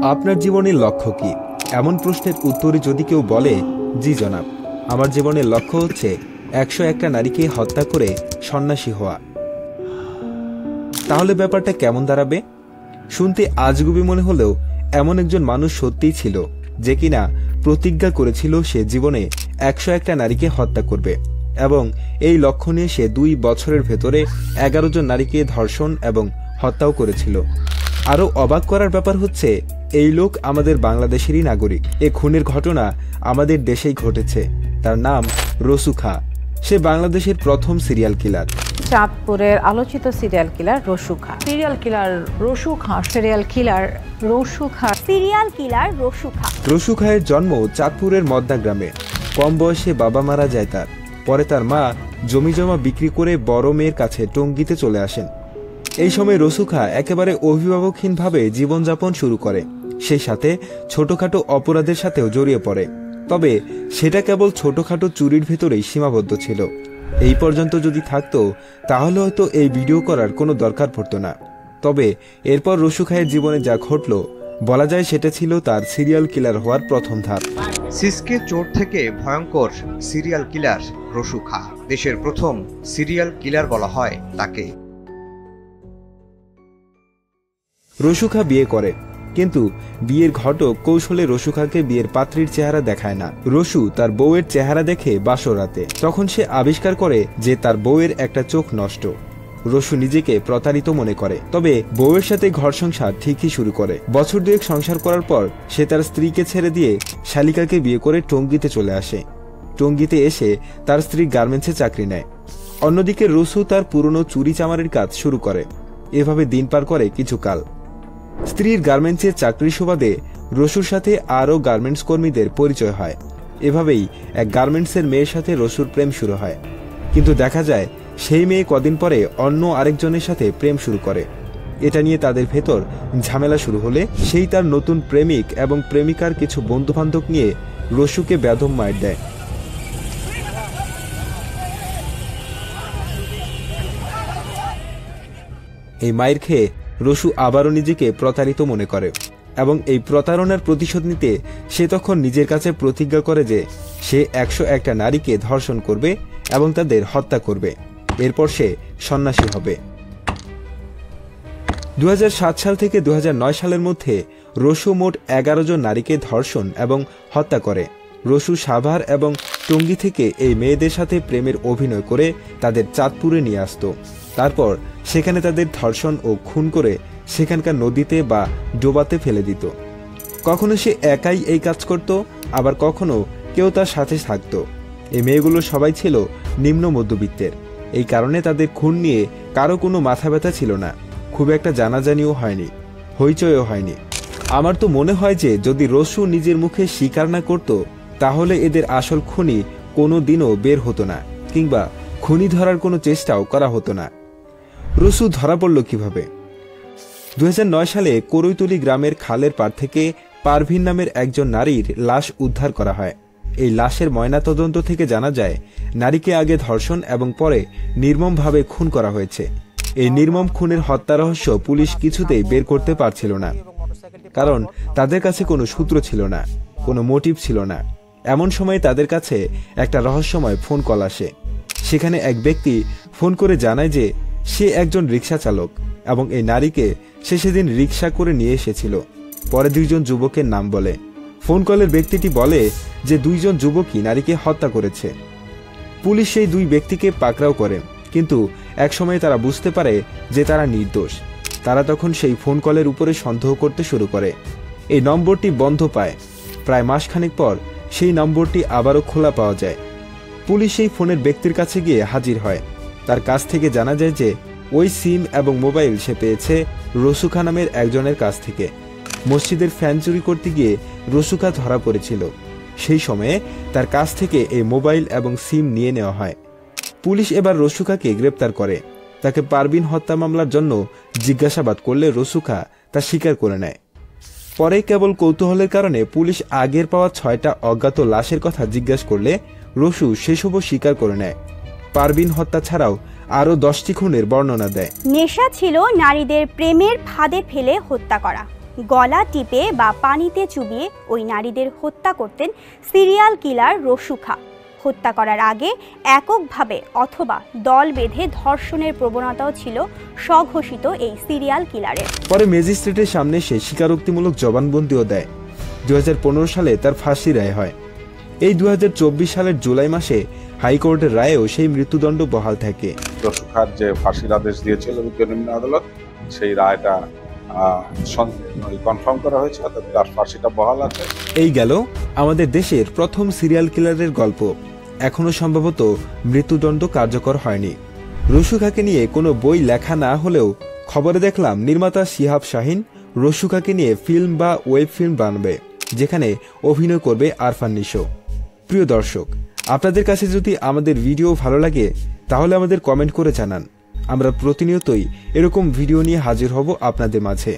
আপনার জীবনের লক্ষ্য কি? এমন প্রশ্নের উত্তরে যদি কেউ বলে, জি জনাব, আমার জীবনের লক্ষ্য হচ্ছে 101টা নারীকে হত্যা করে সন্ন্যাসী হওয়া, তাহলে ব্যাপারটা কেমন দাঁড়াবে? শুনতে আজগুবি মনে হলেও এমন একজন মানুষ সত্যিই ছিল, যে কিনা প্রতিজ্ঞা করেছিল সে জীবনে 101টা নারীকে হত্যা করবে, এবং এই লক্ষ্য নিয়ে সে 2 বছরের ভেতরে 11 জন নারীকে ধর্ষণ এবং হত্যাও করেছিল। আরও অবাক করার ব্যাপার হচ্ছে, এই লোক আমাদের বাংলাদেশেরই নাগরিক। এ খুনের ঘটনা আমাদের দেশেই ঘটেছে। তার নাম রসু খাঁ। সে বাংলাদেশের প্রথম সিরিয়াল কিলার। চাঁদপুরের আলোচিত serial killer Rasu Khan. Serial killer Rasu Khan. Serial killer Rasu Khan. Serial killer Rasu Khan. Rasu খাঁয়ের জন্ম চাঁদপুরের মদনা গ্রামে। কম বয়সে বাবা মারা যায় তার। পরে তার মা জমিজমা বিক্রি করে বড় মেয়ের কাছে টঙ্গীতে চলে আসেন। এই সময় রসু খাঁ একেবারে অভিভাবকহীনভাবে জীবনযাপন শুরু করে। সেই সাথে ছোটখাটো অপরাধের সাথেও জড়িয়ে পড়ে। তবে সেটা কেবল ছোটখাটো চুরির ভেতরেই সীমাবদ্ধ ছিল। এই পর্যন্ত যদি থাকতো তাহলে হয়তো এই ভিডিও করার কোনো দরকার পড়তো না। তবে এরপর রসু খাঁয়ের জীবনে যা ঘটল, বলা যায় সেটা ছিল তার সিরিয়াল কিলার হওয়ার প্রথম ধাপ। সিসকে চোর থেকে ভয়ঙ্কর সিরিয়াল কিলার রসু খাঁ। দেশের প্রথম সিরিয়াল কিলার বলা হয় তাকে। রসু খাঁ বিয়ে করে, কিন্তু বিয়ের ঘটক কৌশলে রসু খাঁকে বিয়ের পাত্রীর চেহারা দেখায় না। রসু তার বউয়ের চেহারা দেখে বাসরাতে। তখন সে আবিষ্কার করে যে তার বউয়ের একটা চোখ নষ্ট। রসু নিজেকে প্রতারিত মনে করে, তবে বউয়ের সাথে ঘর সংসার ঠিকই শুরু করে। বছর 2 সংসার করার পর সে তার স্ত্রীকে ছেড়ে দিয়ে শালিকাকে বিয়ে করে টঙ্গীতে চলে আসে। টঙ্গীতে এসে তার স্ত্রী গার্মেন্টসে চাকরি নেয়। অন্যদিকে রসু তার পুরনো চুরি চামারের কাজ শুরু করে। এভাবে দিন পার করে কিছু কাল। স্ত্রীর গার্মেন্টসের চাকরির সুবাদে রসুর সাথে আরও গার্মেন্টস কর্মীদের পরিচয় হয়। এভাবেই এক গার্মেন্টসের মেয়ের সাথে রসুর প্রেম শুরু হয়। কিন্তু দেখা যায় সেই মেয়ে কদিন পরে অন্য আরেকজনের সাথে প্রেম শুরু করে। এটা নিয়ে তাদের ভেতর ঝামেলা শুরু হলে সেই তার নতুন প্রেমিক এবং প্রেমিকার কিছু বন্ধুবান্ধব নিয়ে রসুকে বেদম মার দেয়। এই মায়ের খেয়ে রসু আবারও নিজেকে প্রতারিত মনে করে এবং এই প্রতারণার প্রতিশোধ নিতে সে তখন নিজের কাছে প্রতিজ্ঞা করে যে সে 101টা নারীকে ধর্ষণ করবে এবং তাদের হত্যা করবে। এরপর সে সন্ন্যাসী হবে। 2007 সাল থেকে 2009 সালের মধ্যে রসু মোট 11 জন নারীকে ধর্ষণ এবং হত্যা করে। রসু সাভার এবং টঙ্গী থেকে এই মেয়েদের সাথে প্রেমের অভিনয় করে তাদের চাঁদপুরে নিয়ে আসত। তারপর সেখানে তাদের ধর্ষণ ও খুন করে সেখানকার নদীতে বা ডোবাতে ফেলে দিত। কখনো সে একাই এই কাজ করত, আবার কখনো কেউ তার সাথে থাকত। এই মেয়েগুলো সবাই ছিল নিম্ন মধ্যবিত্তের। এই কারণে তাদের খুন নিয়ে কারো কোনো মাথা ব্যথা ছিল না। খুব একটা জানাজানিও হয়নি, হইচইও হয়নি। আমার তো মনে হয় যে যদি রসু নিজের মুখে স্বীকার না করত, তাহলে এদের আসল খুনি কোনো দিনও বের হতো না, কিংবা খুনি ধরার কোনো চেষ্টাও করা হতো না। রসু ধরা পড়ল কিভাবে? 2009 সালে করৈতলি গ্রামের খালের পাড় থেকে পারভিন নামের একজন নারীর লাশ উদ্ধার করা হয়। এই লাশের ময়নাতদন্ত থেকে জানা যায় নারীকে আগে ধর্ষণ এবং পরে নির্মমভাবে খুন করা হয়েছে। এই নির্মম খুনের হত্যা রহস্য পুলিশ কিছুতেই বের করতে পারছিল না, কারণ তাদের কাছে কোনো সূত্র ছিল না, কোনো মোটিভ ছিল না। এমন সময় তাদের কাছে একটা রহস্যময় ফোন কল আসে। সেখানে এক ব্যক্তি ফোন করে জানায় যে সে একজন রিক্সা চালক এবং এই নারীকে সে সেদিন রিক্সা করে নিয়ে এসেছিল। পরে 2 জন যুবকের নাম বলে। ফোন কলের ব্যক্তিটি বলে যে 2 জন যুবকই নারীকে হত্যা করেছে। পুলিশ সেই 2 ব্যক্তিকে পাকড়াও করে, কিন্তু একসময় তারা বুঝতে পারে যে তারা নির্দোষ। তারা তখন সেই ফোন কলের উপরে সন্দেহ করতে শুরু করে। এই নম্বরটি বন্ধ পায়। প্রায় মাসখানেক পর সেই নম্বরটি আবারও খোলা পাওয়া যায়। পুলিশ সেই ফোনের ব্যক্তির কাছে গিয়ে হাজির হয়। তার কাছ থেকে জানা যায় যে ওই সিম এবং মোবাইল সে পেয়েছে রসু খাঁ নামের একজনের কাছ থেকে। মসজিদের ফ্যান চুরি করতে গিয়ে রসু খাঁ ধরা পড়েছিল। সেই সময়ে তার কাছ থেকে এই মোবাইল এবং সিম নিয়ে নেওয়া হয়। পুলিশ এবার রসু খাঁকে গ্রেপ্তার করে। তাকে পারভিন হত্যা মামলার জন্য জিজ্ঞাসাবাদ করলে রসু খাঁ তা স্বীকার করে নেয়। পরে কেবল কৌতূহলের কারণে পুলিশ আগের পাওয়া 6টা অজ্ঞাত লাশের কথা জিজ্ঞাসা করলে রসু সেসবও স্বীকার করে নেয়। পারভিন হত্যা ছাড়াও আরও 10টি খুনের বর্ণনা দেয়। নেশা ছিল নারীদের প্রেমের ফাঁদে ফেলে হত্যা করা। গলা টিপে বা পানিতে চুবিয়ে ওই নারীদের হত্যা করতেন সিরিয়াল কিলার রসু খাঁ। হত্যা করার আগে এককভাবে অথবা দল বেঁধে ধর্ষণের প্রবণতাও ছিল স্বঘোষিত এই সিরিয়াল কিলারের। পরে ম্যাজিস্ট্রেটের সামনে সে স্বীকারোক্তিমূলক জবানবন্দিও দেয়। 2015 সালে তার ফাঁসি রায় হয়। এই 2024 সালের জুলাই মাসে হাইকোর্টের রায়েও সেই মৃত্যুদণ্ড বহাল থাকে। রসু খাঁর যে ফাঁসির আদেশ দিয়েছিল নিম্ন আদালত, সেই রায়টা কনফার্ম করা হয়েছে, অর্থাৎ তার ফাঁসিটা বহাল আছে। এই গেল আমাদের দেশের প্রথম সিরিয়াল কিলারের গল্প। এখনো সম্ভবত মৃত্যুদণ্ড কার্যকর হয়নি। রসু খাঁকে নিয়ে কোনো বই লেখা না হলেও খবরে দেখলাম নির্মাতা শিহাব শাহিন রসু খাঁকে নিয়ে ফিল্ম বা ওয়েব ফিল্ম বানাবে, যেখানে অভিনয় করবে আরফান নিশো। প্রিয় দর্শক, আপনাদের কাছে যদি আমাদের ভিডিও ভালো লাগে তাহলে আমাদের কমেন্ট করে জানান। আমরা প্রতিনিয়তই এরকম ভিডিও নিয়ে হাজির হব আপনাদের মাঝে।